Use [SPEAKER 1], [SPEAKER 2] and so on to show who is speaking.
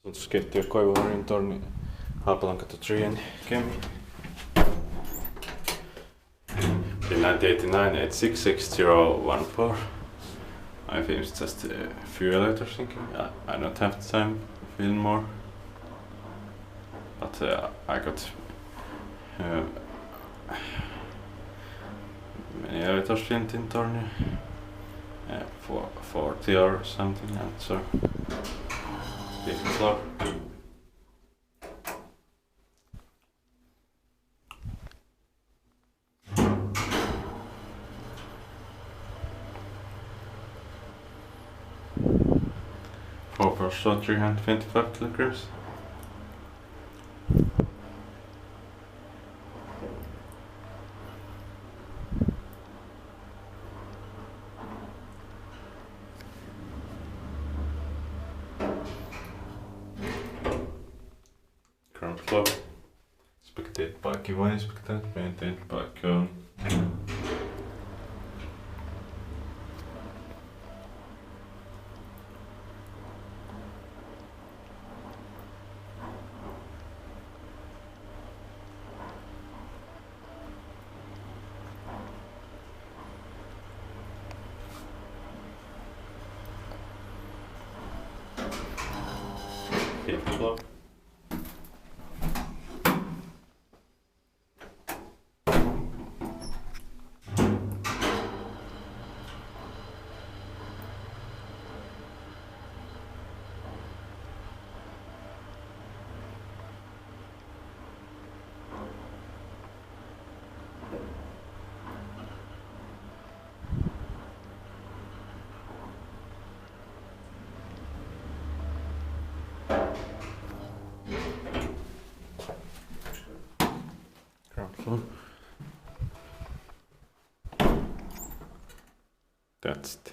[SPEAKER 1] Asutuskeittiö Koivuharjun torni Haapalankatu 3 in Kemi. Finland 89866014. I filmed just a few later thinking I don't have time to film more. But I got many elevators filmed in torni. 40 or something, and so fifth floor. Four per shot, 325 kilograms. Ground floor. Inspected by Kone, inspected, maintained by Kone. Fifth floor. Ground floor. That's it.